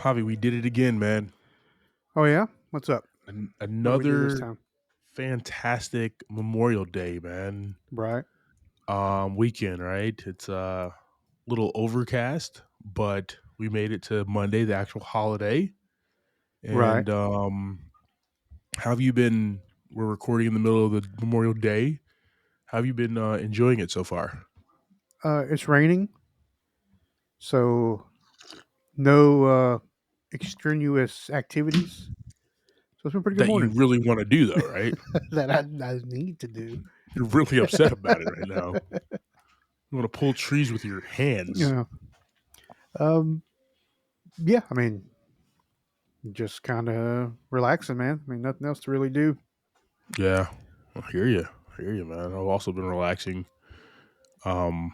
Javi, we did it again, man. Oh yeah, what's up? What do we do this Another time? fantastic Memorial Day, man. Right, Weekend, right? It's a little overcast, but we made it to Monday, the actual holiday. right. And how have you been? We're recording in the middle of the Memorial Day. How have you been enjoying it so far? It's raining, so no extraneous activities. So it's been a pretty good That you morning really want to do, though, right? that I need to do. You're really upset about it right now. You want to pull trees with your hands. Yeah. Um. Yeah. I mean, just kind of relaxing, man. I mean, nothing else to really do. Yeah, I hear you. I hear you, man. I've also been relaxing. Um,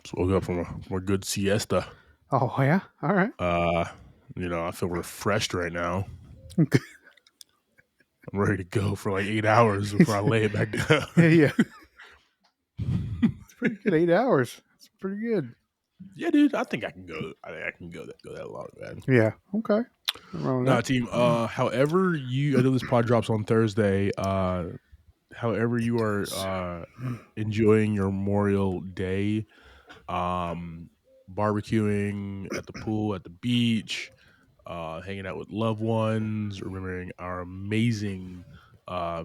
just woke up from a good siesta. Oh yeah. All right. Uh, I feel refreshed right now. I'm ready to go for like 8 hours before I lay it back Yeah. down. Yeah. It's pretty good. 8 hours. It's pretty good. Yeah, dude, I think I can go. I think I can go that long, man. Yeah. Okay. Nothing wrong with Nah, team. However I know this pod drops on Thursday. However you are enjoying your Memorial Day, um, barbecuing at the pool, at the beach, hanging out with loved ones, remembering our amazing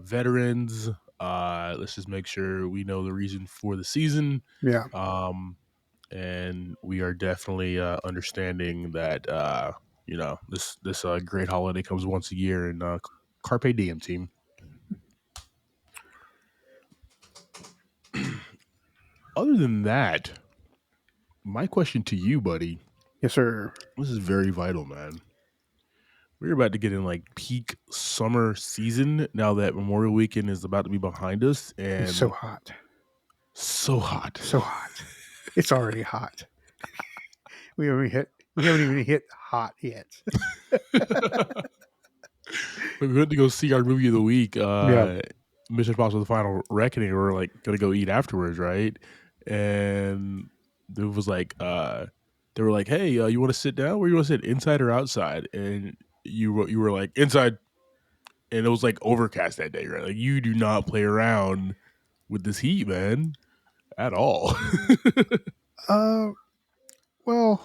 veterans. Let's just make sure we know the reason for the season. Yeah. Um, and we are definitely understanding that this great holiday comes once a year, and carpe diem, team. Other than that, my question to you, buddy, Yes, sir. this is very vital, man. We're about to get in like peak summer season now that Memorial Weekend is about to be behind us, It's so and hot. so hot. So hot. It's already hot. We haven't hit. We haven't even hit hot yet. We went to go see our movie of the week, Yeah. Mission Impossible: The Final Reckoning. We're like gonna go eat afterwards, right? And it was like, they were like, "Hey, you want to sit down? Where you want to sit, inside or outside?" And you were like, "Inside." And it was like overcast that day, right? Like you do not play around with this heat, man, at all. Uh. Well.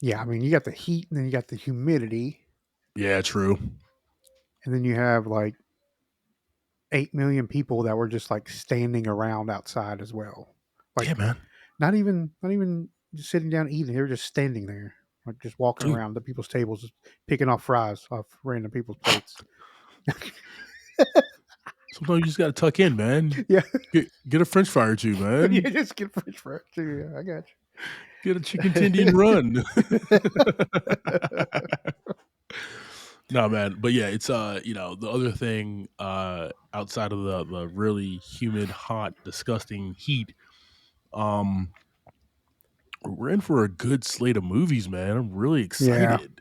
Yeah. I mean, you got the heat, and then you got the humidity, Yeah, true. and then you have like 8 million people that were just like standing around outside as well. Like Yeah, man. not even just sitting down eating. They were just standing there, like just walking Dude, around the people's tables, just picking off fries off random people's plates. sometimes you just gotta tuck in, man. Yeah. Get a French fry or two, Yeah. man. Just get French fries too. Yeah, I got Get a chicken tendy and run. No, man. But yeah, it's the other thing outside of the really humid, hot, disgusting heat, um, we're in for a good slate of movies, man. I'm really Yeah. excited.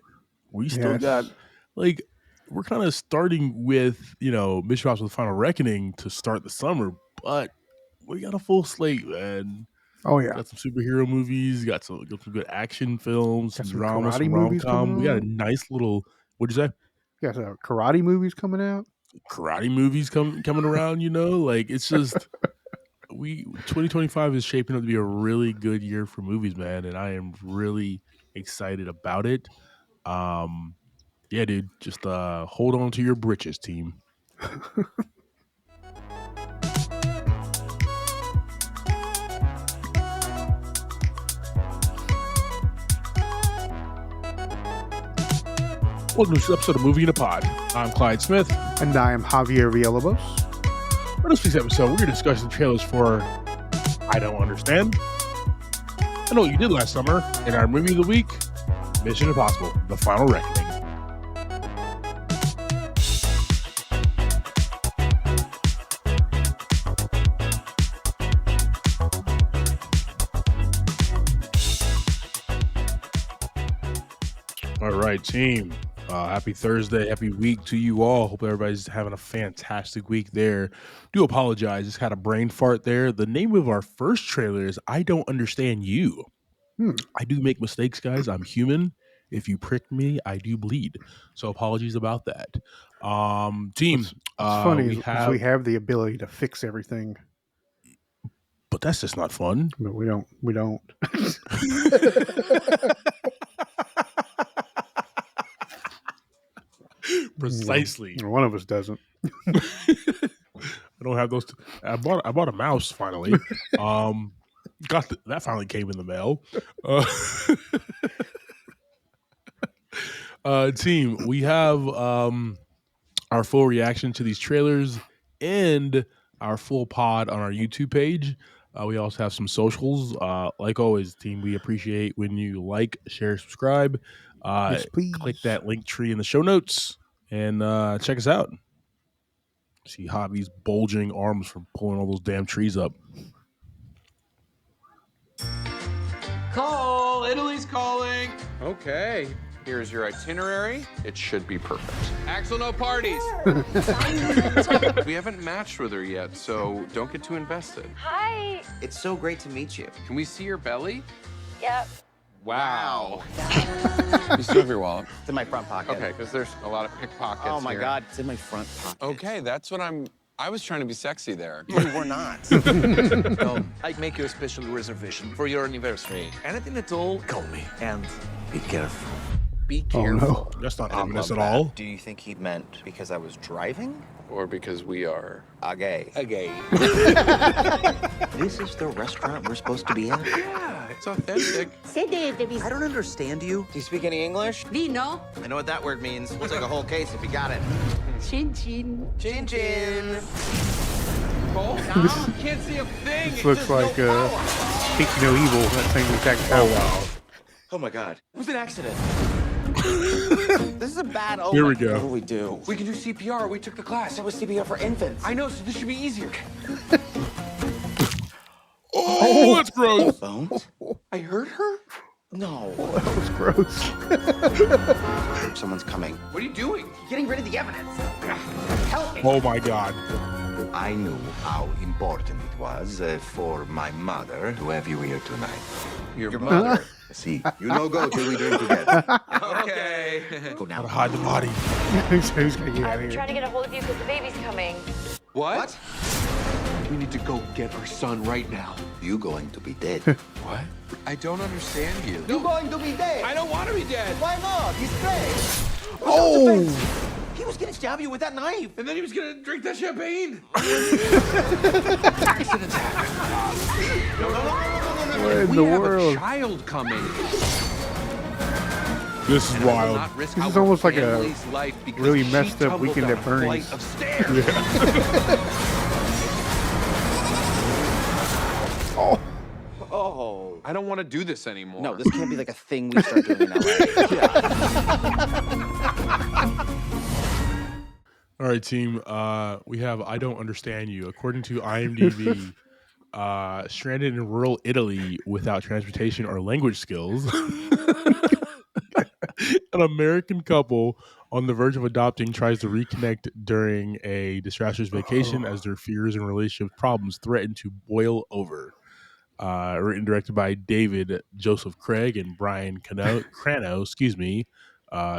We still got Yes. like we're kind of starting with, Mission Impossible: The Final Reckoning to start the summer, but we got a full slate, man. Oh yeah. Got some superhero movies, got some good action films, Got some some drama, karate some movies coming rom-com. We got a on. nice little, what'd you say? Got some karate movies coming out. Karate movies coming around, like it's just we 2025 is shaping up to be a really good year for movies, man, and I am really excited about it. Um yeah, dude, just hold on to your britches, team. Welcome to this episode of Movie in a Pod. I'm Clyde Smith. And I am Javier Villalobos. For this week's episode, we're discussing trailers for I Don't Understand. I Know What You Did Last Summer, and our movie of the week, Mission Impossible: The Final Reckoning. All right, team. Happy Thursday, happy week to you all. Hope everybody's having a fantastic week there. Do apologize, just had a brain fart there. The name of our first trailer is I Don't Understand You. Hmm. I do make mistakes, guys. I'm human. If you prick me, I do bleed. So apologies about that. Team, What's funny we is have, we have the ability to fix everything, but that's just not fun. but we don't. We don't. Well, Precisely. one of us doesn't. I don't have those. I bought a mouse finally. Um, that finally came in the mail. Uh, team, we have our full reaction to these trailers and our full pod on our YouTube page. We also have some socials. Like always, team, we appreciate when you like, share, subscribe. Yes, Click please. that link tree in the show notes and check us out. See Javi's bulging arms from pulling all those damn trees up. Call! Italy's calling! Okay, here's your itinerary. It should be perfect. Axel, no parties! We haven't matched with her yet, so don't get too invested. Hi. It's so great to meet you. Can we see your belly? Yep. Wow. You still have your wallet? It's in my front pocket. Okay, because there's a lot of pickpockets Oh my here. God, it's in my front pocket. Okay, that's what I was trying to be sexy there. You were not. No, I'd make you a special reservation for your anniversary. Anything at all, call me. And be careful. Be Oh careful. no. That's not I ominous love at that. all. Do you think he meant because I was driving? Or because we are. Gay. Okay. This is the restaurant we're supposed to be at? Yeah, it's authentic. I don't understand you. Do you speak any English? Vino. I know what that word means. We'll take a whole case if you got it. Chin chin. Chin chin. Cole? Can't see a thing. This It's looks just like no power. Speak No Evil. That thing with Jack Powell. Oh my God. It was an accident. This is a bad omen. Here we go. What do we do? We can do CPR. We took the class. That was CPR for infants. I know, so this should be easier. Oh, that's gross. Bones? I hurt her? No. That was gross. Someone's coming. What are you doing? Getting rid of the evidence. Help me. Oh my god. I knew how important it was for my mother to have you here tonight. Your mother. See, you no go till we drink together. Okay. Go now. Gotta hide the body. Who's gonna get out I've of been here? trying to get a hold of you because the baby's coming. What? We need to go get our son right now. You going to be dead. What? I don't understand you. You're going to be dead. I don't want to be dead. Why not? He's great. Oh! He was gonna stab you with that knife. And then he was gonna drink that champagne. What in We the have world? a child coming. This is And I will wild. not risk This is our almost like a family's life because really she messed up tumbled Weekend down at a Bernie's. flight of stairs. Oh. I don't want to do this anymore. No, this can't be like a thing we start doing in LA. All right, team. We have I don't understand you. According to IMDb, stranded in rural Italy without transportation or language skills. An American couple on the verge of adopting tries to reconnect during a disastrous vacation as their fears and relationship problems threaten to boil over. Written and directed by David Joseph Craig and Brian Crano, excuse me,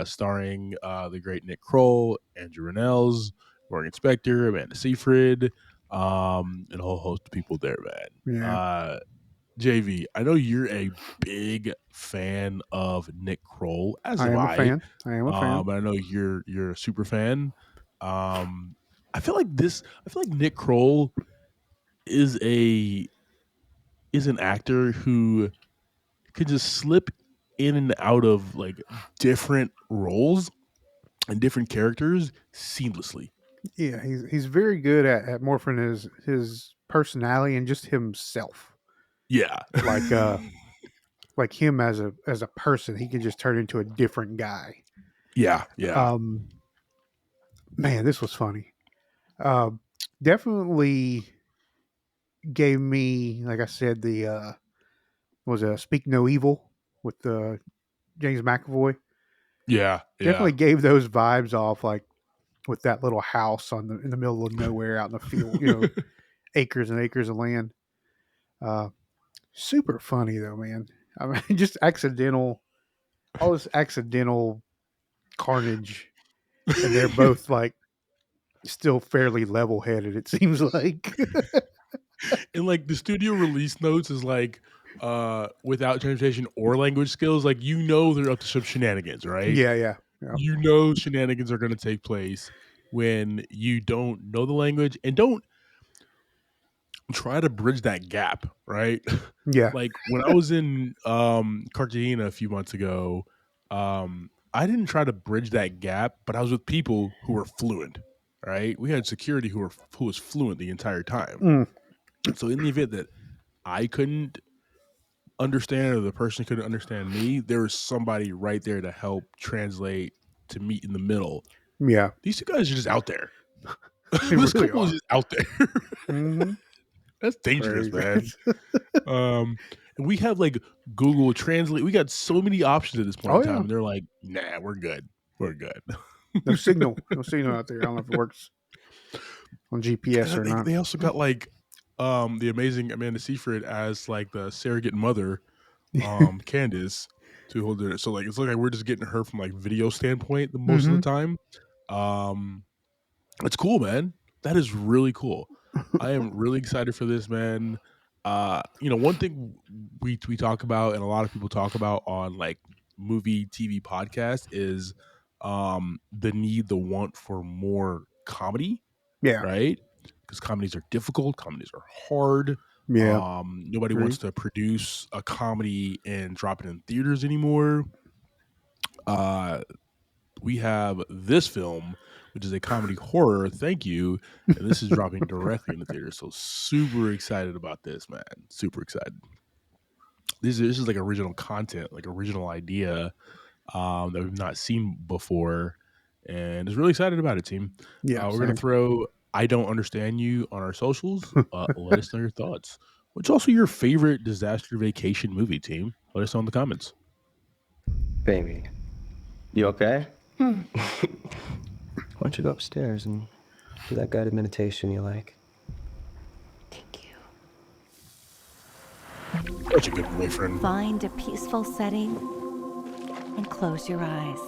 starring the great Nick Kroll, Andrew Rannells, Morgan Spector, Amanda Seyfried, and a whole host of people there, man. Yeah. JV, I know you're a big fan of Nick Kroll, as I am am a I. fan. I am a fan. I know you're a super fan. I feel like Nick Kroll is an actor who can just slip in and out of like different roles and different characters seamlessly. Yeah, he's very good at morphing his personality and just himself. Yeah. Like him as a person, he can just turn into a different guy. Yeah. Man, this was funny. Definitely gave me, like I said, the was a Speak No Evil with James McAvoy. Yeah. Definitely gave those vibes off, like with that little house in the middle of nowhere out in the field, acres and acres of land. Super funny though, man. I mean, just accidental, all this accidental carnage, and they're both like still fairly level headed. It seems like. And like the studio release notes is like without translation or language skills, like they're up to some shenanigans, right? Yeah, yeah, yeah, Shenanigans are going to take place when you don't know the language and don't try to bridge that gap, right? yeah, Like when I was in Cartagena a few months ago, I didn't try to bridge that gap, but I was with people who were fluent, right? We had security who was fluent the entire time. mm, So in the event that I couldn't understand or the person couldn't understand me, there was somebody right there to help translate, to meet in the middle. yeah. These two guys are just out there. They This really couple is are. just out there. Hmm. That's dangerous, Crazy. man. And we have like Google Translate. We got so many options at this point Oh in time, yeah, and they're like, "Nah, we're good. We're good." no signal, no signal out there. I don't know if it works on GPS or not. They also got like the amazing Amanda Seyfried as like the surrogate mother, Candace, to hold it. So like it's like we're just getting her from like video standpoint the most of the Hmm. time. Um, it's cool, man. That is really cool. I am really excited for this, man. One thing we talk about and a lot of people talk about on like movie TV podcast is the need, the want for more comedy, Yeah, right? Because comedies are difficult, comedies are hard. yeah. Nobody wants Agreed. to produce a comedy and drop it in theaters anymore. Uh, we have this film, which is a comedy horror. Thank you. And this is dropping directly in the theater. So super excited about this, man. Super excited. This is like original content, like original idea that we've not seen before. And is really excited about it, team. Yeah, We're gonna same. throw I Don't Understand You on our socials. Let us know your thoughts. What's also your favorite disaster vacation movie, team? Let us know in the comments. Baby, you okay? Why don't you go upstairs and do that guided meditation you like? Thank you. Such a good boyfriend. Find a peaceful setting and close your eyes.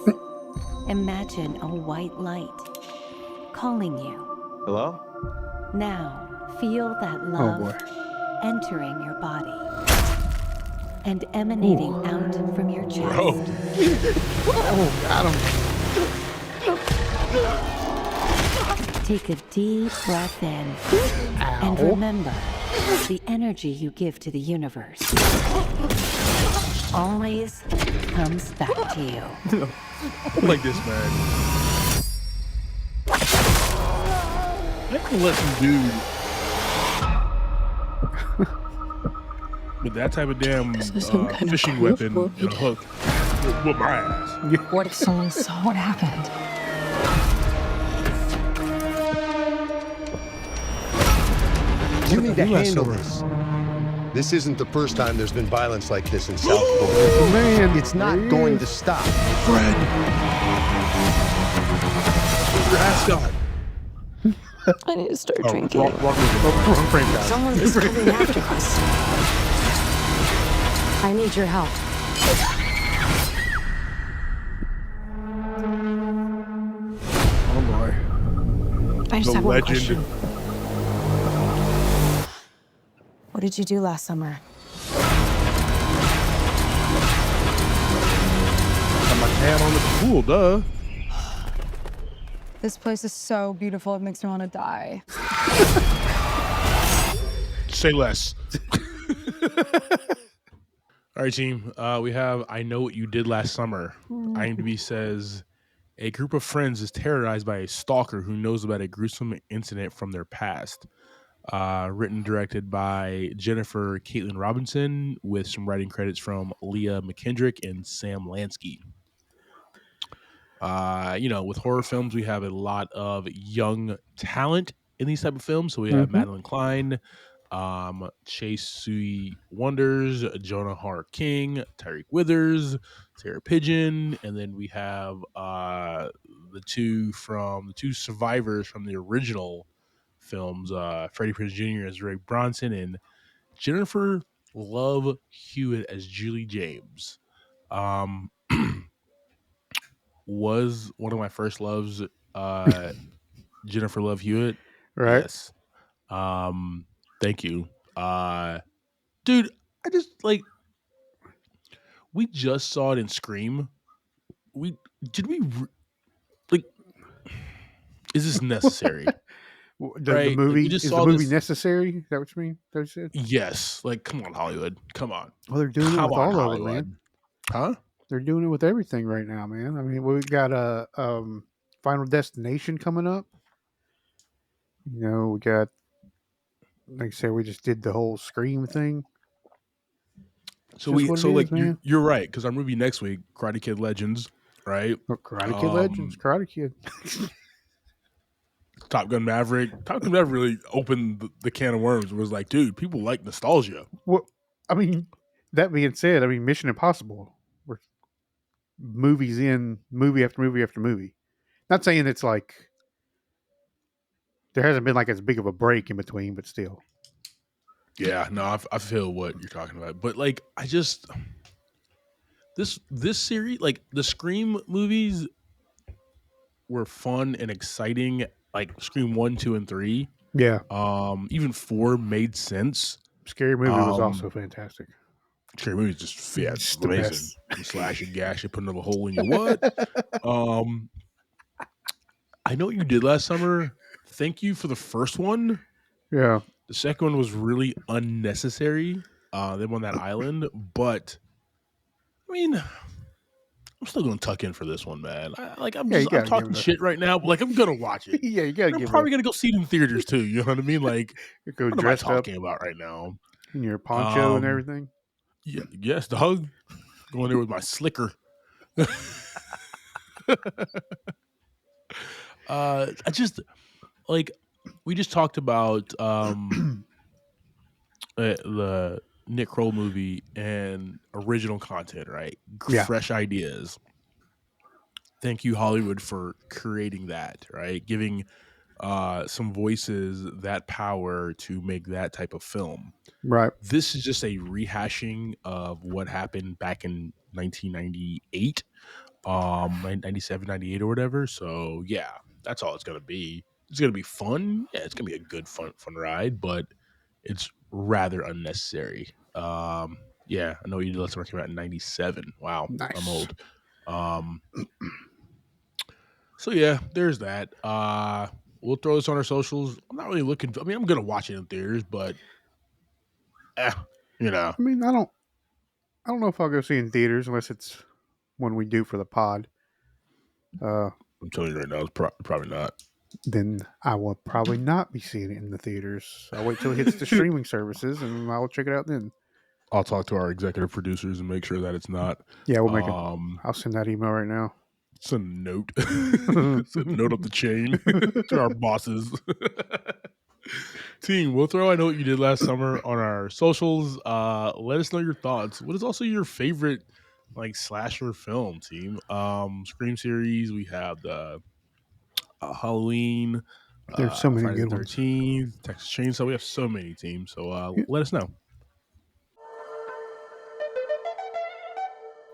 Imagine a white light calling you. Hello? Now, feel that Oh love boy. entering your body and emanating out from your chest. Bro. Oh, got him. Take a deep breath in and Ow. remember the energy you give to the universe always comes back to you. I like this, man. I can let some dude with that type of damn fishing weapon and a hook whoop my ass. What if someone saw what happened? You need to handle this. This isn't the first time there's been violence like this in South Korea. Man, It's not going to stop. Fred, your ascot. I need to start Oh, drinking. wrong frame, guys. Someone's coming after us. I need your help. Oh boy. I just The have one legend. question. What did you do last summer? Got my tan on the pool, duh. This place is so beautiful, it makes me want to die. Say less. All right, team. We have I Know What You Did Last Summer. IMDb says a group of friends is terrorized by a stalker who knows about a gruesome incident from their past. Written and directed by Jennifer Caitlin Robinson, with some writing credits from Leah McKendrick and Sam Lansky. With horror films, we have a lot of young talent in these type of films. So we have Madeline Klein, Chase Sui Wonders, Jonah Har King, Tyreek Withers, Sarah Pigeon, and then we have the two survivors from the original films, Freddie Prinze Jr. as Ray Bronson and Jennifer Love Hewitt as Julie James. Um, was one of my first loves. Uh, Jennifer Love Hewitt. Right. Yes. Thank you. Dude, I just like we just saw it in Scream. We did we re- like is this necessary? The Right? Like we movie just is the saw movie this. necessary? Is that what you mean? That what you said? Yes. Like come on Hollywood. Come on. Well, they're doing it Come with on all of them, man. Hollywood. Huh? They're doing it with everything right now, man. I mean, we got a Final Destination coming up. We got, like I said, we just did the whole Scream thing. It's just what it is, man. You're right cuz our movie next week, Karate Kid Legends, right? Oh, Karate Kid Legends, Karate Kid. Top Gun Maverick. Top Gun Maverick really opened the can of worms. It was like, dude, people like nostalgia. Well, I mean, that being said, I mean, Mission Impossible. We're movies in movie after movie after movie. Not saying it's like there hasn't been like as big of a break in between, but still. Yeah, no, I feel what you're talking about. But like I just this series, like the Scream movies were fun and exciting, like Scream 1, 2, and 3. Yeah. Even 4 made sense. Scary Movie was also fantastic. Scary Movie is just Just the amazing. best. You slash and gash, you put another hole in your what? I know what you did last summer. Thank you for the first one. Yeah. The second one was really unnecessary. Them on that island, but I mean, I'm still gonna tuck in for this one, man. I'm Yeah, you gotta talking give it a- shit right now, but like I'm gonna watch it. Yeah, you gotta I'm give probably gonna go see it in theaters too. You know what I mean? Like, it. Go what am I dressed up talking about right now? in your and everything. Yeah, yes, dog. Going there with my slicker. I just like we just talked about the Nick Kroll movie and original content, right? Yeah. Fresh ideas. Thank you, Hollywood, for creating that, right? Giving some voices that power to make that type of film. Right. This is just a rehashing of what happened back in 1998, 97, 98 or whatever. So yeah, that's all it's going to be. It's going to be fun. Yeah, it's going to be a good fun ride, but it's rather unnecessary. Yeah, I know you did. Let's talk about 97. Wow, Nice. I'm old. So yeah, there's that. We'll throw this on our socials. I'm not really looking. I mean, I'm gonna watch it in theaters, but you know, I mean, I don't know if I'll go see it in theaters unless it's one we do for the pod. I'm telling you right now, it's probably not. Then I will probably not be seeing it in the theaters. I'll wait till it hits the streaming services and I'll check it out then. I'll talk to our executive producers and make sure that it's not. Yeah, we'll make it. I'll send that email right now. Send a note. Send a note up the chain to our bosses. Team, we'll throw I Know What You Did Last Summer on our socials. Let us know your thoughts. What is also your favorite like slasher film, team? Scream series. We have the Halloween. There's so many Friday good the ones. 13th, Texas Chainsaw. We have so many teams. So let us know.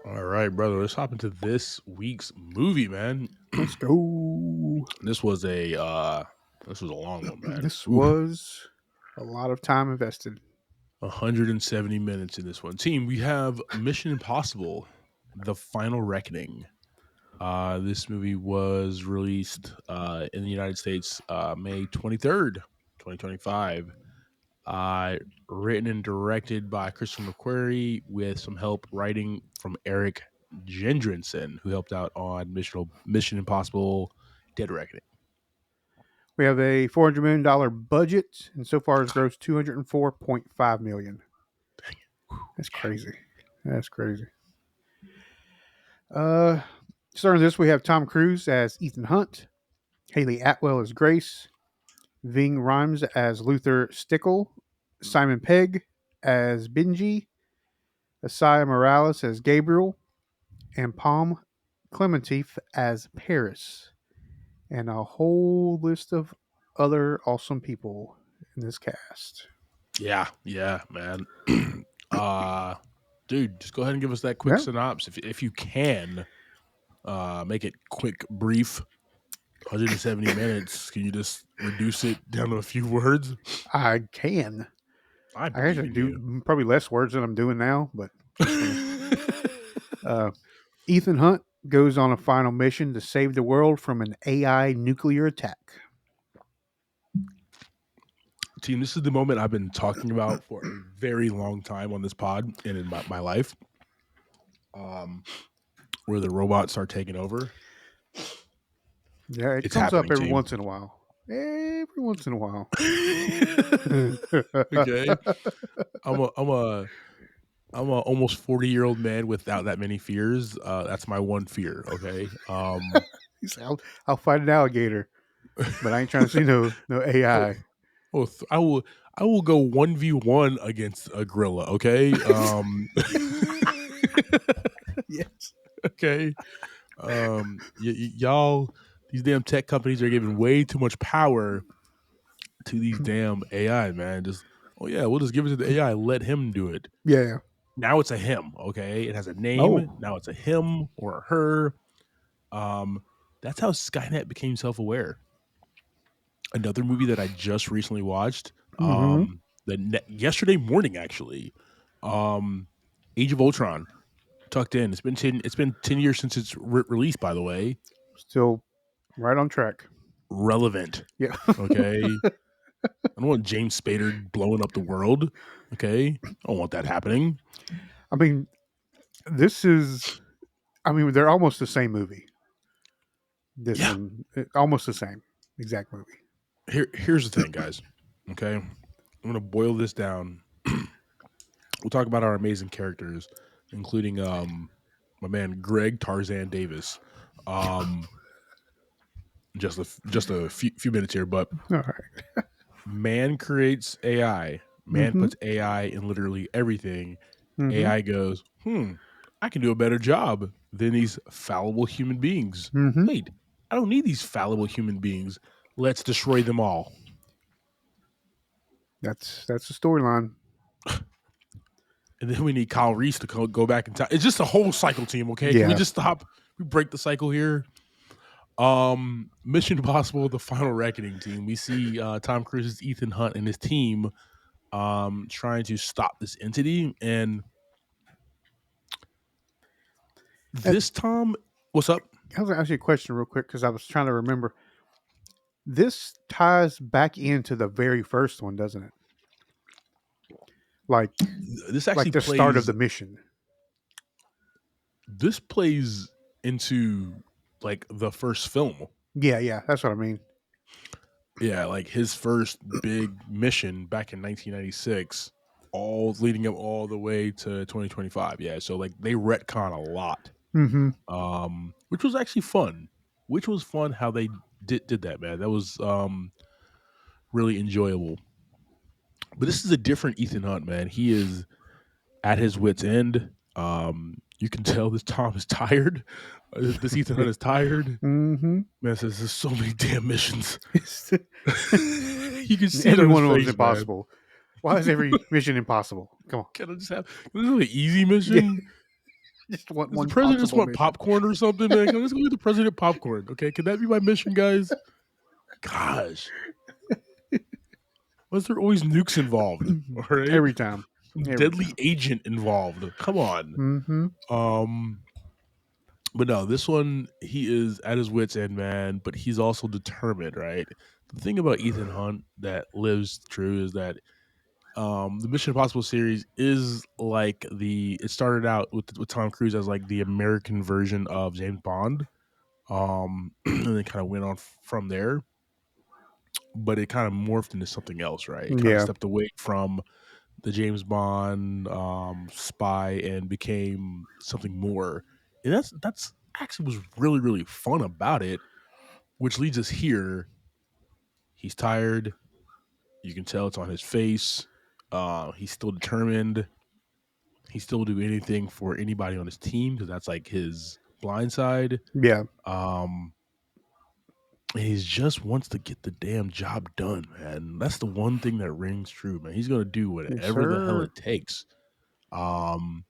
All right, brother. Let's hop into this week's movie, man. Let's go. This was a long one, man. This was a lot of time invested. 170 minutes in this one. Team, we have Mission Impossible: The Final Reckoning. This movie was released in the United States May 23rd, 2025. Written and directed by Christopher McQuarrie with some help writing from Eric Gendrinson, who helped out on Mission Impossible: Dead Reckoning. We have a $400 million budget, and so far has grossed $204.5 million. That's crazy. That's crazy. Starting this, we have Tom Cruise as Ethan Hunt, Haley Atwell as Grace, Ving Rhames as Luther Stickle, Simon Pegg as Benji, Asaya Morales as Gabriel, and Palm Clementif as Paris, and a whole list of other awesome people in this cast. Yeah, man. Dude, just go ahead and give us that quick Yeah. synopsis if you can. Make it quick, brief. 170 minutes. Can you just reduce it down to a few words? I can. I I actually believe in you. do probably less words than I'm doing now, but Ethan Hunt goes on a final mission to save the world from an AI nuclear attack. Team, this is the moment I've been talking about for a very long time on this pod and in my life. Where the robots start taking over. Yeah, it It's comes up happening, every team. once in a while. Every once in a while. Okay. I'm a almost 40-year-old man without that many fears. That's my one fear. Okay. He said, I'll fight an alligator, but I ain't trying to see no AI. I will go 1v1 against a gorilla. Okay. Yes. Okay. Y'all, these damn tech companies are giving way too much power to these damn AI, man. Just, oh yeah, we'll just give it to the AI, let him do it. Yeah. Now it's a him, okay? It has a name. Oh. Now it's a him or a her. That's how Skynet became self-aware. Another movie that I just recently watched, Mm-hmm. yesterday morning actually, Age of Ultron, tucked in. It's been 10 years since it's released, by the way. Still right on track. Relevant. Yeah. Okay. I don't want James Spader blowing up the world. Okay. I don't want that happening. I mean, they're almost the same movie. This one, almost the same exact movie. Here's the thing, guys. Okay. I'm going to boil this down. We'll talk about our amazing characters, including my man Greg Tarzan Davis. Just a few minutes here, but All right. man creates AI. Man Mm-hmm. puts AI in literally everything. Mm-hmm. AI goes, I can do a better job than these fallible human beings. Mm-hmm. Wait, I don't need these fallible human beings. Let's destroy them all. That's the storyline. And then we need Kyle Reese to go back in time. It's just a whole cycle, team. Okay, Yeah. Can we just stop? We break the cycle here. Mission Impossible: The Final Reckoning, team. We see Tom Cruise's Ethan Hunt and his team trying to stop this entity. And this Tom, what's up? I was going to ask you a question real quick because I was trying to remember. This ties back into the very first one, doesn't it? Like This actually the plays, start of the mission. This plays into like the first film. Yeah, that's what I mean. Yeah, like his first big mission back in 1996, all leading up all the way to 2025. Yeah, so like they retcon a lot, Mm-hmm. which was actually fun. Which was fun how they did that, man. That was really enjoyable. But this is a different Ethan Hunt, man. He is at his wit's end. You can tell this Tom is tired. This Ethan Hunt is tired. Mm-hmm. Man, says there's so many damn missions. You can see every it on one his of them face, is impossible. Man. Why is every mission impossible? Come on. Can I just have an easy mission? Yeah. Just want Does one. the president just want mission. popcorn or something, man? Can I just go get the president popcorn? Okay, can that be my mission, guys? Gosh, was there always nukes involved? All right, Every time. Deadly agent involved. Come on. Mm-hmm. But no, this one, he is at his wit's end, man, but he's also determined, right? The thing about Ethan Hunt that lives true is that the Mission Impossible series is like it started out with Tom Cruise as like the American version of James Bond. And then kind of went on from there. But it kind of morphed into something else, right? It kind of stepped away from the James Bond spy and became something more. And that's actually was really, really fun about it, which leads us here. He's tired. You can tell it's on his face. He's still determined. He still do anything for anybody on his team because that's like his blind side. Yeah. And he just wants to get the damn job done, man. That's the one thing that rings true, man. He's gonna do whatever the hell it takes. Um,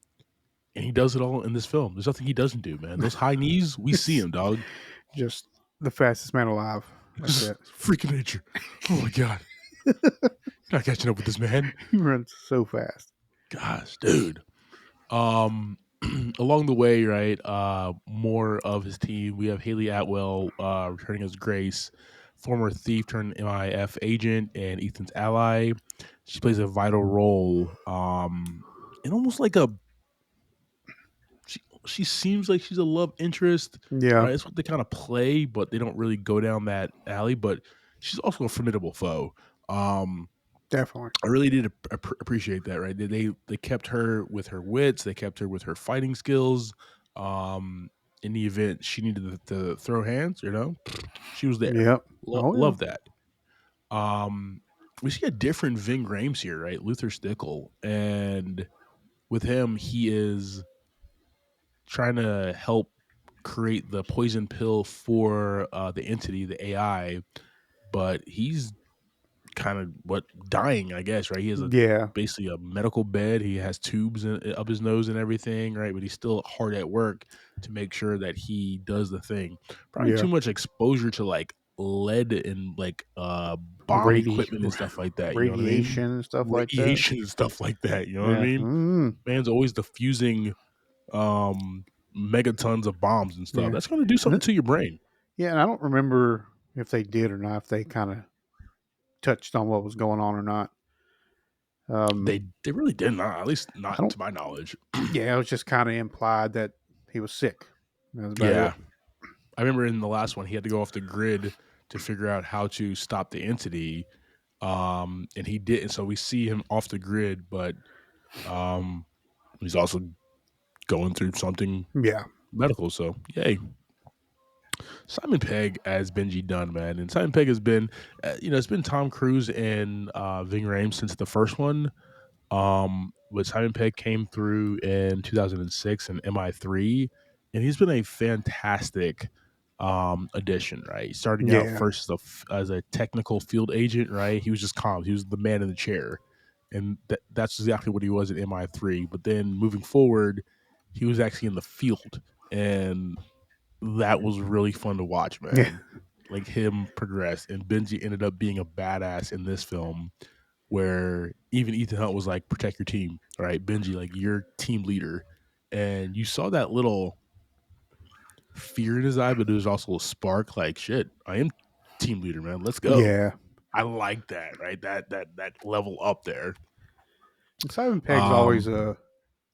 and he does it all in this film. There's nothing he doesn't do, man. Those high knees, we see him, dog. Just the fastest man alive. That's Just it. freaking nature. Oh my god, not catching up with this man. He runs so fast. Gosh, dude. Um, along the way, right? More of his team. We have Haley Atwell returning as Grace, former thief turned MIF agent and Ethan's ally. She plays a vital role. And almost like a she seems like she's a love interest, Yeah, right? That's what they kind of play, but they don't really go down that alley. But she's also a formidable foe. Um, definitely. I really did appreciate that, right? They kept her with her wits, they kept her with her fighting skills. In the event she needed to throw hands, she was there. Yep. Oh yeah. Love that. Um, we see a different Ving Rhames here, right? Luther Stickle, and with him, he is trying to help create the poison pill for the entity, the AI, but he's kind of dying, I guess, right? He has Yeah. basically a medical bed. He has tubes up his nose and everything, right? But he's still hard at work to make sure that he does the thing. Probably Yeah. too much exposure to like lead and like bomb Radi- equipment and stuff like that. You know what I mean? radiation and stuff like that. Radiation and stuff like that. You know what I Yeah. mean? Man's always diffusing megatons of bombs and stuff. Yeah. That's going to do something to your brain. Yeah, and I don't remember if they did or not, if they kind of touched on what was going on or not. They really did not, at least I not don't- to my knowledge. Yeah, it was just kind of implied that he was sick. That was about Yeah. it. I remember in the last one, he had to go off the grid to figure out how to stop the entity. And he didn't. So we see him off the grid, but he's also going through something Yeah. medical. So, yay. Simon Pegg as Benji Dunn, man. And Simon Pegg has been, it's been Tom Cruise and Ving Rhames since the first one. But Simon Pegg came through in 2006 in MI3, and he's been a fantastic addition, right? Starting out Yeah. first as a technical field agent, right? He was just calm. He was the man in the chair. And that's exactly what he was in MI3. But then moving forward, he was actually in the field. And that was really fun to watch, man. Yeah. Like him progress. And Benji ended up being a badass in this film where even Ethan Hunt was like, protect your team, right? Benji, like, you're team leader. And you saw that little fear in his eye, but there was also a spark like, shit, I am team leader, man. Let's go. Yeah. I like that, right? That level up there. And Simon Pegg's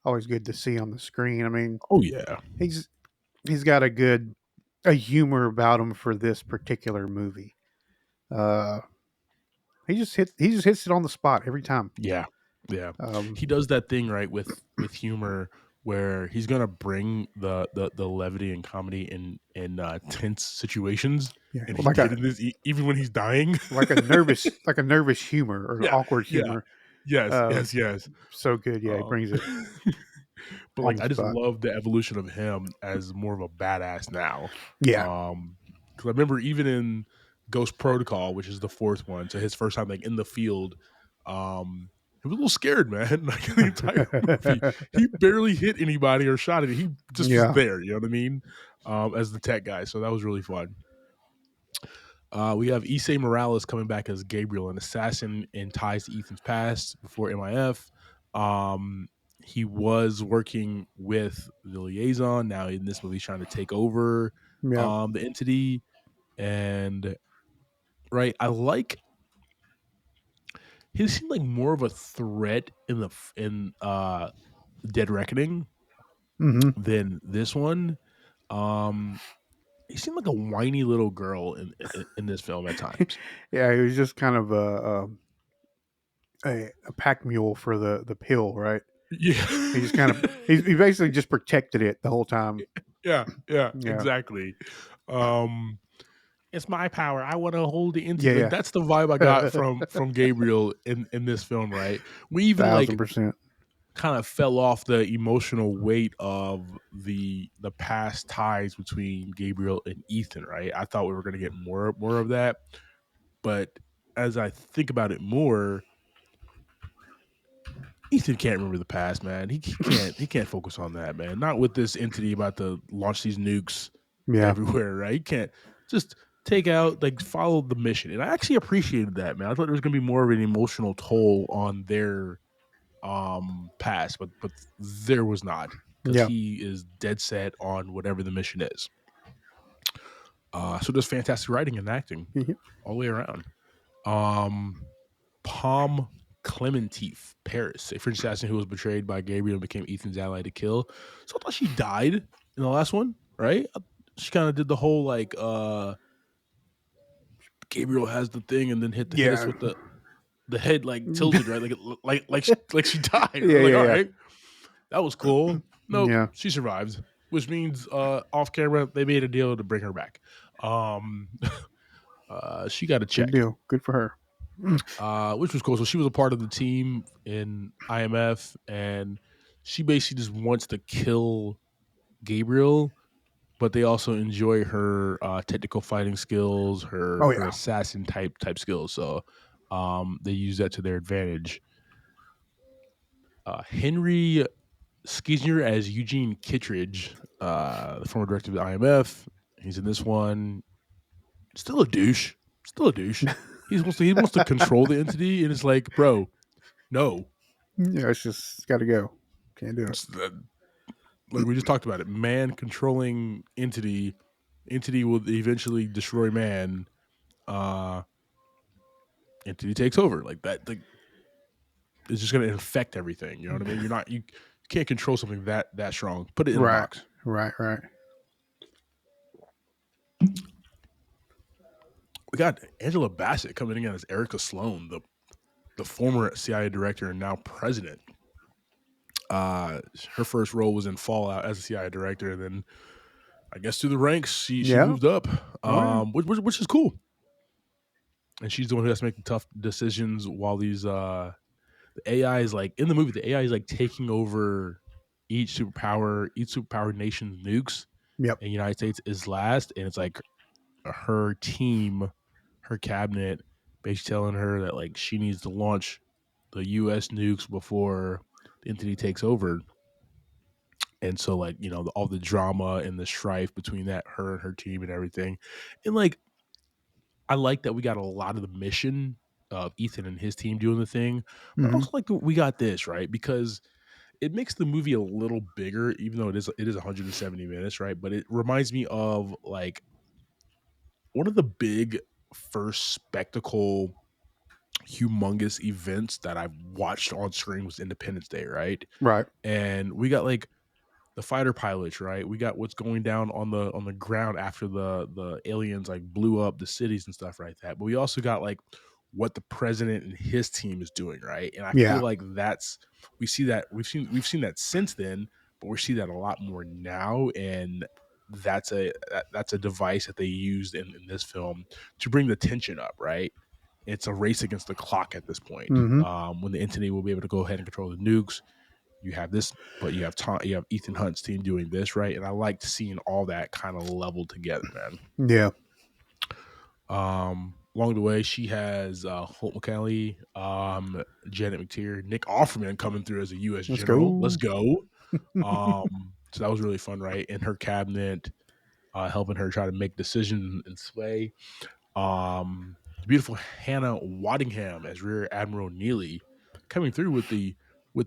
always good to see on the screen. I mean, oh yeah, he's got a humor about him for this particular movie. He just hits it on the spot every time. Yeah. He does that thing right with humor where he's gonna bring the levity and comedy in tense situations. Yeah, And like he did in this even when he's dying, like a nervous humor or Yeah, awkward yeah. humor. Yes. So good, yeah. He brings it. But on like, the I just spot. love the evolution of him as more of a badass now. Yeah. Because I remember even in Ghost Protocol, which is the fourth one, so his first time like in the field, he was a little scared, man. Like the entire movie, he barely hit anybody or shot it. He just was there. You know what I mean? As the tech guy, so that was really fun. We have Issei Morales coming back as Gabriel, an assassin in ties to Ethan's past before MIF. He was working with the liaison. Now in this movie, he's trying to take over the entity. And right, I like. He seemed like more of a threat in Dead Reckoning than this one. He seemed like a whiny little girl in this film at times. Yeah, he was just kind of a pack mule for the pill, right? Yeah, he just kind of he basically just protected it the whole time. Yeah, exactly. It's my power. I want to hold the entity. Yeah. Like, that's the vibe I got from Gabriel in this film, right? We even 1,000%. kind of fell off the emotional weight of the past ties between Gabriel and Ethan, right? I thought we were going to get more of that, but as I think about it more, Ethan can't remember the past, man. He can't focus on that, man. Not with this entity about to launch these nukes Yeah. everywhere, right? He can't just take out, like, follow the mission. And I actually appreciated that, man. I thought there was gonna be more of an emotional toll on their past, but there was not, because Yeah. he is dead set on whatever the mission is. So there's fantastic writing and acting Mhm. all the way around. Palm Clementif Paris, a French assassin who was betrayed by Gabriel and became Ethan's ally to kill. So I thought she died in the last one, right? She kind of did the whole like Gabriel has the thing and then hit us Yeah. with the head like tilted, right? Like she died. Yeah, We're like, yeah, all yeah. right, that was cool. Nope, Yeah. she survived, which means off camera they made a deal to bring her back. She got a Good check. deal. Good for her. Which was cool. So she was a part of the team in IMF, and she basically just wants to kill Gabriel, but they also enjoy her technical fighting skills, Oh her yeah. assassin type skills. So they use that to their advantage. Henry Skeesner as Eugene Kittredge, the former director of the IMF. He's in this one. Still a douche. Still a douche. He wants to control the entity, and it's like, bro, no. Yeah, it's just got to go. Can't do it. Like we just talked about it, man controlling entity will eventually destroy man. Entity takes over like that. Like it's just going to infect everything. You know what I mean? You can't control something that strong. Put it in a Right. box. Right. We got Angela Bassett coming in as Erica Sloan, the former CIA director and now president. Her first role was in Fallout as a CIA director, and then I guess through the ranks she moved up, which is cool. And she's the one who has to make the tough decisions while these the AI is like in the movie. The AI is like taking over each superpower nation's nukes. Yep. And the United States is last, and it's like her team, her cabinet, basically telling her that like she needs to launch the U.S. nukes before the entity takes over. And so, like, you know, all the drama and the strife between her and her team and everything, and like I like that we got a lot of the mission of Ethan and his team doing the thing, but I also like that we got this, right? Because it makes the movie a little bigger, even though it is 170 minutes, right? But it reminds me of like one of the big first spectacle humongous events that I've watched on screen was Independence Day, right? Right. And we got like the fighter pilots, right? We got what's going down on the ground after the aliens like blew up the cities and stuff like that. But we also got like what the president and his team is doing, right? And I feel like we've seen that since then, but we see that a lot more now, and that's a device that they used in this film to bring the tension up, right? It's a race against the clock at this point. When the entity will be able to go ahead and control the nukes. You have this, but you have Ethan Hunt's team doing this, right? And I liked seeing all that kind of leveled together, man. Yeah. Along the way, she has Holt McCalley, Janet McTeer, Nick Offerman coming through as a U.S. general. Let's go. So that was really fun, right? And her cabinet, helping her try to make decisions and sway. The beautiful Hannah Waddingham as Rear Admiral Neely coming through with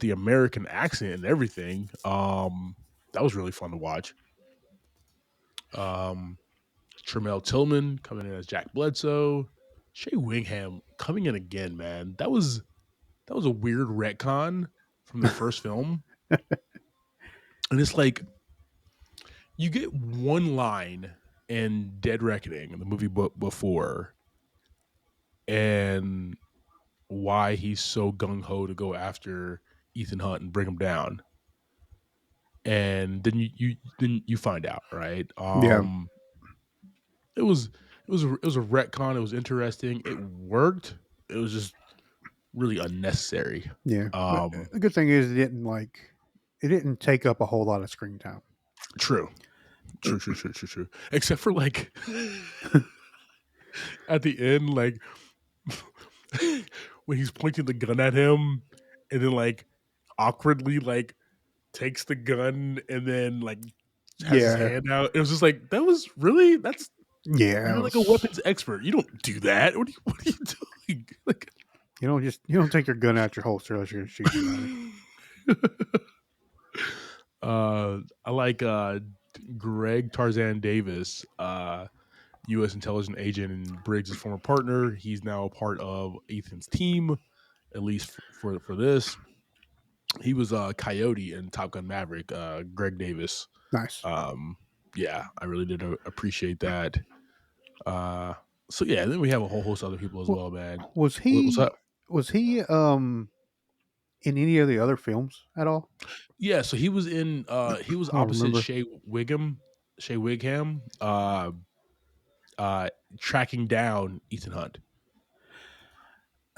the American accent and everything. That was really fun to watch. Tremel Tillman coming in as Jack Bledsoe. Shea Wingham coming in again, man. That was a weird retcon from the first film. And it's like you get one line in Dead Reckoning, the movie before, and why he's so gung-ho to go after Ethan Hunt and bring him down. And then you find out, right? It was a retcon. It was interesting. It worked. It was just really unnecessary. Yeah. The good thing is it didn't take up a whole lot of screen time. True. Except for like at the end, like when he's pointing the gun at him, and then like awkwardly like takes the gun and then like has his Yeah. hand out. It was just like that was really Yeah. you're like a weapons expert. You don't do that. What are you doing? Like You don't take your gun out your holster unless you're gonna shoot somebody. I like Greg Tarzan Davis, U.S. intelligence agent and Briggs' former partner. He's now a part of Ethan's team, at least for this. He was Coyote in Top Gun Maverick. Greg Davis. Nice. Yeah, I really did appreciate that. So yeah, then we have a whole host of other people as well, man. Was What's he up? was he in any of the other films at all? Yeah, so he was he was I don't opposite remember. Shea Wigham, tracking down Ethan Hunt.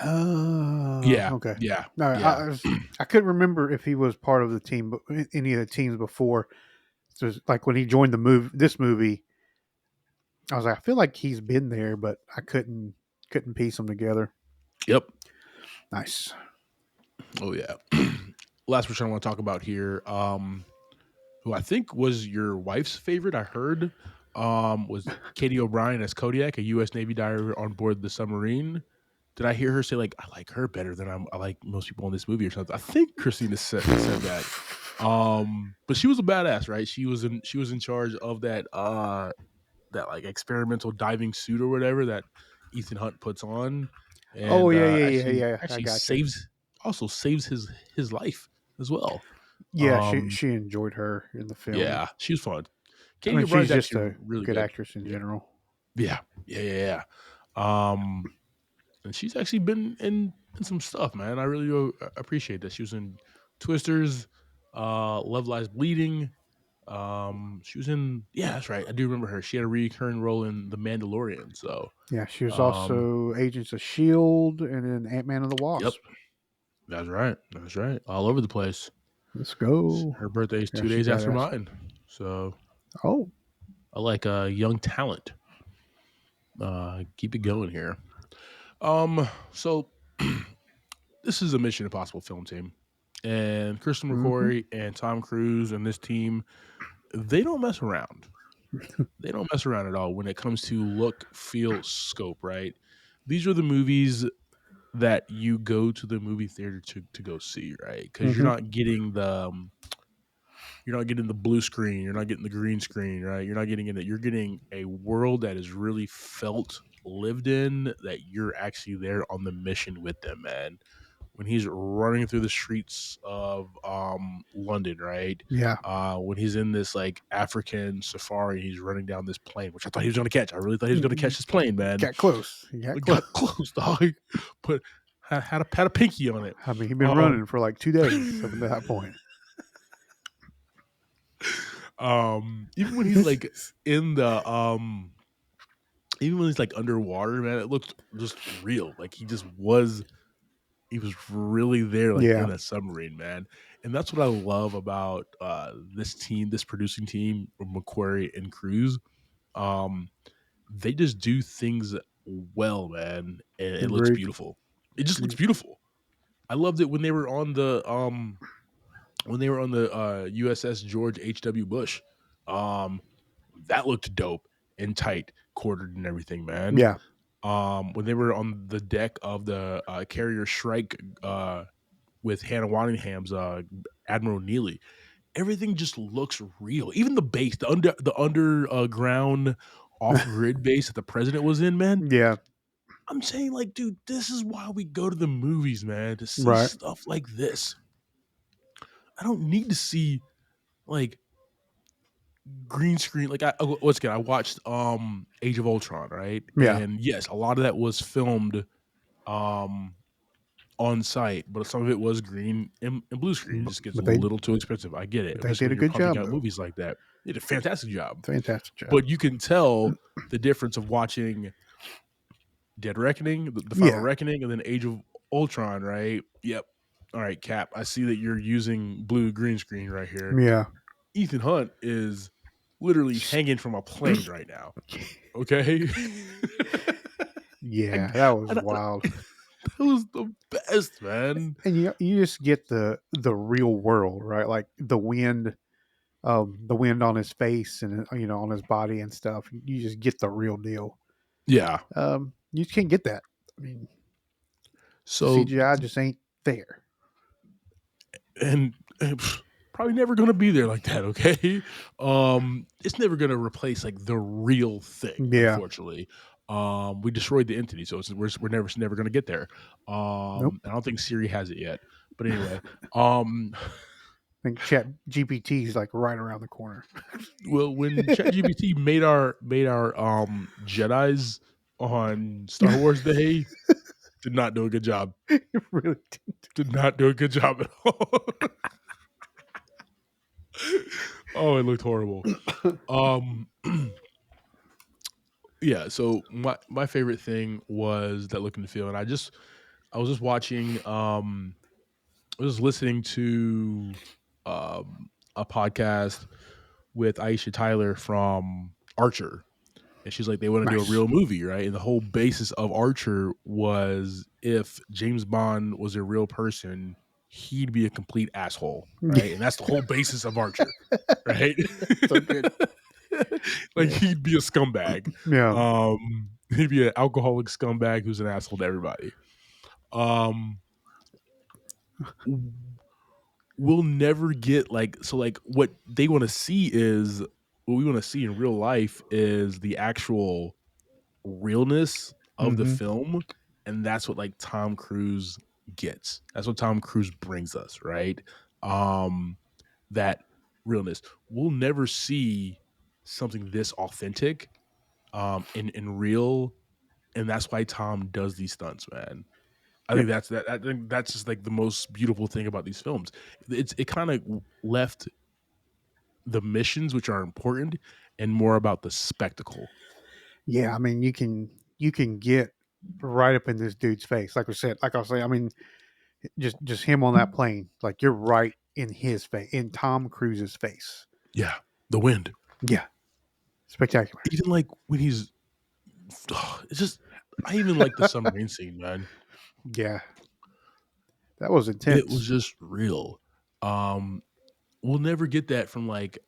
Oh, Yeah, okay. yeah, No, yeah. I couldn't remember if he was part of the team, but any of the teams before. So like when he joined this movie, I was like, I feel like he's been there, but I couldn't piece them together. Yep. Nice. Oh yeah. Last person I want to talk about here, who I think was your wife's favorite, I heard, was Katie O'Brien as Kodiak, a U.S. Navy diver on board the submarine. Did I hear her say like I like her better than I like most people in this movie or something? I think Christina said that. But she was a badass, right? She was in charge of that that like experimental diving suit or whatever that Ethan Hunt puts on, Oh and yeah. I actually got you. saves his life as well. Yeah, she enjoyed her in the film. Yeah, she was fun. I Katie mean, she's O'Brien's just actually a really good good. actress in general. Yeah. And she's actually been in some stuff, man. I really appreciate that. She was in Twisters, Love Lies Bleeding. She was in that's right. I do remember her. She had a recurring role in The Mandalorian. So Yeah, she was um, also Agents of Shield and then Ant-Man and the yep, Wasp. that's right. That's right. All over the place. Let's go. Her birthday is Yeah, 2 days she's after badass. mine. So Oh, I like young talent. Keep it going here. So this is a Mission Impossible film team, and Christian McQuarrie and Tom Cruise and this team, they don't mess around. They don't mess around at all when it comes to look, feel, scope. Right? These are the movies that you go to the movie theater to go see, right? Because you're not getting the blue screen, you're not getting the green screen, right? You're not getting in it. You're getting a world that is really felt, lived in, that you're actually there on the mission with them, man. When he's running through the streets of London, right? yeah, When he's in this like African safari, he's running down this plane, which I thought he was going to catch. I really thought he was going to catch this plane, man. got close. He Got close, dog. But had a pinky on it. I mean, he'd been running for like 2 days up to that point. Even when he's like in the even when he's like underwater, man, it looked just real. Like he was really there, like in a submarine, man. And that's what I love about this team, this producing team, McQuarrie and Cruise. They just do things well, man, and it looks Agreed. beautiful. It just looks beautiful. I loved it when they were on the USS George H.W. Bush. That looked dope and tight, quartered and everything, man. Yeah. When they were on the deck of the carrier Shrike with Hannah Waddingham's Admiral Neely, everything just looks real. Even the base, the underground off-grid base that the president was in, man. Yeah. I'm saying, like, dude, this is why we go to the movies, man, to see Right. stuff like this. I don't need to see like green screen. Like what's good? I watched Age of Ultron, right? Yeah. And yes, a lot of that was filmed on site, but some of it was green and blue screen. It just gets a little too expensive. I get it. They did a good job. Out movies like that. They did a fantastic job. Fantastic job. But you can tell the difference of watching Dead Reckoning, the Final Reckoning, and then Age of Ultron, right? Yep. All right, Cap. I see that you're using blue green screen right here. Yeah. Ethan Hunt is literally hanging from a plane right now. Okay. Yeah, that was wild. was the best, man. And you just get the real world, right? Like the wind on his face and on his body and stuff. You just get the real deal. Yeah. You just can't get that. I mean, So CGI just ain't there. and probably never gonna be there like that. Okay, it's never gonna replace like the real thing. Yeah. Unfortunately, we destroyed the entity, so we're never gonna get there. Nope. I don't think Siri has it yet. But anyway, I think Chat GPT is like right around the corner. well, when ChatGPT made our Jedi's on Star Wars Day, did not do a good job. It really Did not do a good job at all. Oh, it looked horrible. Yeah, so my favorite thing was that look and feel, and I was just watching I was listening to a podcast with Aisha Tyler from Archer, and she's like, they want to do a Nice. real movie, right? And the whole basis of Archer was if James Bond was a real person, he'd be a complete asshole, right? And that's the whole basis of Archer, right? So good. Like he'd be a scumbag. Yeah. He'd be an alcoholic scumbag who's an asshole to everybody. We'll never get like what they want to see is what we want to see in real life is the actual realness of the Mm-hmm. film, and that's what like Tom Cruise gets. That's what Tom Cruise brings us, right? That realness. We'll never see something this authentic in real, and that's why Tom does these stunts, man. I think I think that's just like the most beautiful thing about these films. It kind of left the missions, which are important, and more about the spectacle. Yeah, I mean, you can get right up in this dude's face. Like I was saying, I mean, just him on that plane, like you're right in his face, in Tom Cruise's face. Yeah, the wind. Yeah, spectacular. Even like when he's, it's just. I even like the submarine scene, man. Yeah, that was intense. It was just real. We'll never get that from like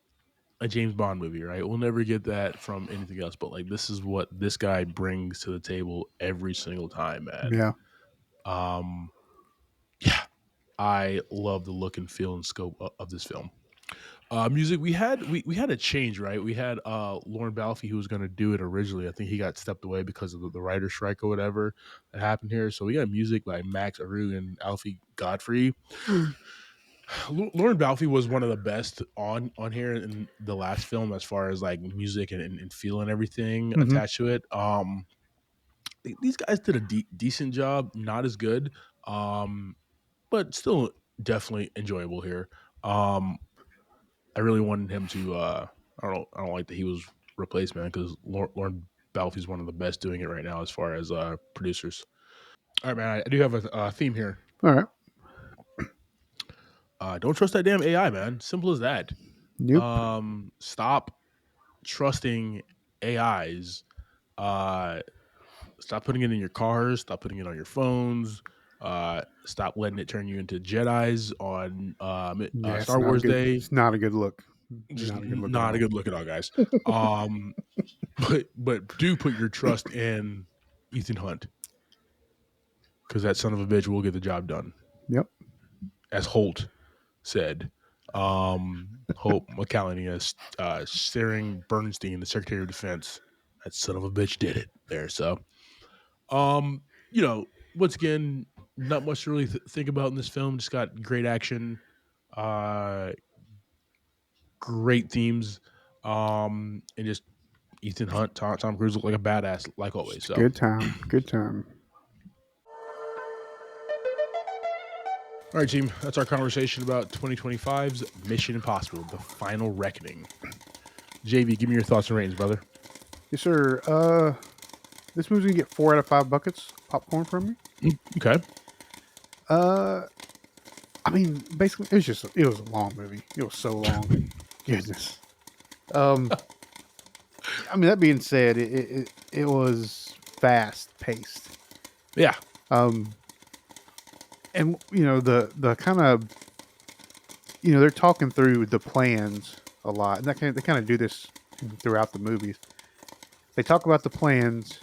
a James Bond movie, right? We'll never get that from anything else. But like, this is what this guy brings to the table every single time, man. Yeah. Yeah, I love the look and feel and scope of this film. Music, we had a change, right? We had Lauren Balfe who was going to do it originally. I think he got stepped away because of the writer's strike or whatever that happened here. So we got music by Max Aru and Alfie Godfrey. Lauren Balfe was one of the best on here in the last film as far as like music and feel and everything attached to it. These guys did a decent job, not as good, but still definitely enjoyable here. I really wanted him to. I don't like that he was replaced, man, because Lauren Balfe is one of the best doing it right now as far as producers. All right, man. I do have a theme here. All right. Don't trust that damn AI, man. Simple as that. Nope. Stop trusting AIs. Stop putting it in your cars. Stop putting it on your phones. Stop letting it turn you into Jedis on Star Wars Day. It's not a good look. Just not a good look at all, guys. But do put your trust in Ethan Hunt, because that son of a bitch will get the job done. Yep. As Holt said, Holt McCallany as steering Bernstein, the Secretary of Defense. That son of a bitch did it there. So, once again, not much to really think about in this film. Just got great action, great themes, and just Ethan Hunt, Tom Cruise look like a badass, like always. So good time. Good time. All right, team. That's our conversation about 2025's Mission Impossible: The Final Reckoning. JV, give me your thoughts and ratings, brother. Yes, sir. This movie's gonna get 4 out of 5 buckets popcorn from me. Okay. I mean, basically, it was a long movie. It was so long. Goodness. I mean, that being said, it was fast paced. Yeah. And the kind of they're talking through the plans a lot, and they kind of do this throughout the movies. They talk about the plans,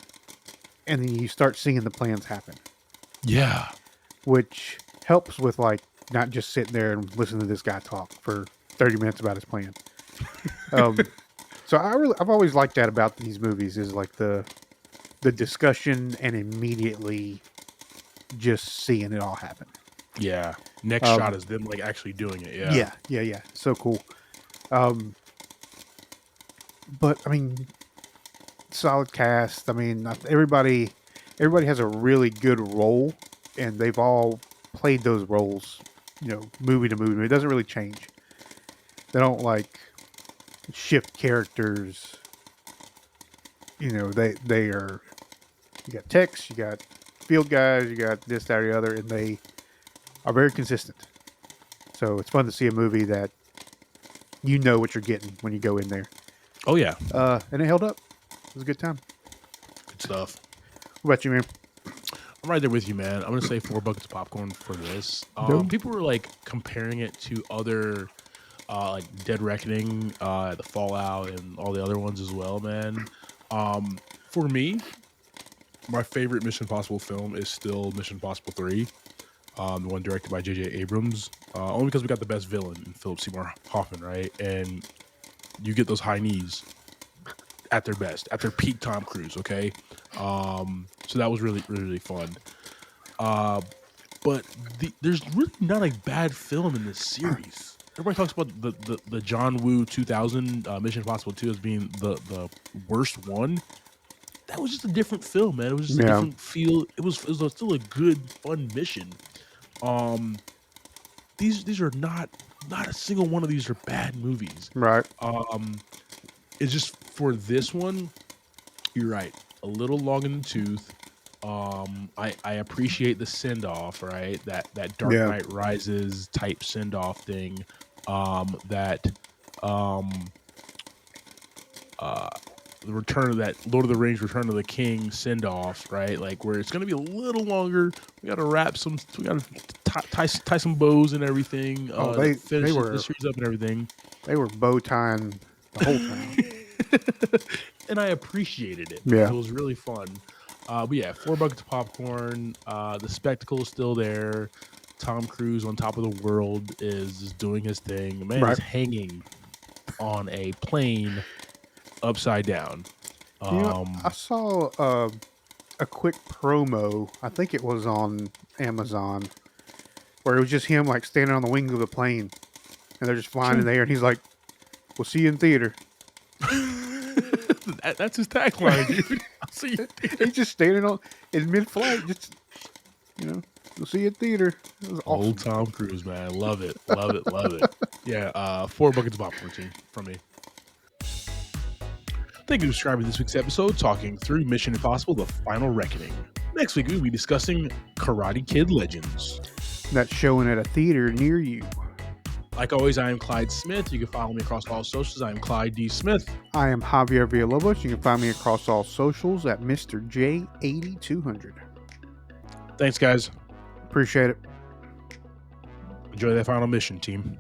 and then you start seeing the plans happen. Yeah. Which helps with like not just sitting there and listening to this guy talk for 30 minutes about his plan. So I've always liked that about these movies is like the discussion and immediately just seeing it all happen. Yeah. Next shot is them like actually doing it. Yeah. So cool. But I mean, solid cast. I mean, everybody has a really good role, and they've all played those roles, movie to movie. It doesn't really change. They don't like shift characters. They are. You got techs, you got field guys, you got this, that, or the other, and they are very consistent. So it's fun to see a movie that you know what you're getting when you go in there. Oh yeah. And it held up. It was a good time. Good stuff. What about you, man? I'm right there with you, man. I'm gonna say 4 buckets of popcorn for this. People were like comparing it to other like Dead Reckoning, the Fallout, and all the other ones as well, man. For me, my favorite Mission Impossible film is still Mission Impossible 3, the one directed by J.J. Abrams. Only because we got the best villain in Philip Seymour Hoffman, right? And you get those high knees at their best, at their peak Tom Cruise, okay? So that was really, really, really fun. But there's really not a bad film in this series. Everybody talks about the John Woo 2000 Mission Impossible 2 as being the worst one. That was just a different film, man. It was just a different feel. It was still a good, fun mission. These are not a single one of these are bad movies. Right. It's just for this one, you're right. A little long in the tooth. I appreciate the send off, right? That Dark Knight Rises type send off thing. The return of that Lord of the Rings Return of the King send off, right? Like where it's gonna be a little longer. We gotta we gotta tie some bows and everything. They finish were the series up and everything. They were bow tying the whole time. And I appreciated it. Yeah. It was really fun. But yeah, 4 buckets of popcorn. The spectacle is still there. Tom Cruise on top of the world is doing his thing. The man is hanging on a plane upside down. I saw a quick promo. I think it was on Amazon, where it was just him like standing on the wings of the plane, and they're just flying in the air, and he's like, "We'll see you in theater." That's his tagline, dude. I'll see you. He's just standing in mid-flight, just we'll see you in theater. It was awesome. Old Tom Cruise, man, love it. Yeah, 4 buckets of popcorn team from me. Thank you for subscribing to this week's episode, talking through Mission Impossible: The Final Reckoning. Next week, we'll be discussing Karate Kid Legends. That's showing at a theater near you. Like always, I am Clyde Smith. You can follow me across all socials. I am Clyde D. Smith. I am Javier Villalobos. You can find me across all socials at Mr. J8200. Thanks, guys. Appreciate it. Enjoy that final mission, team.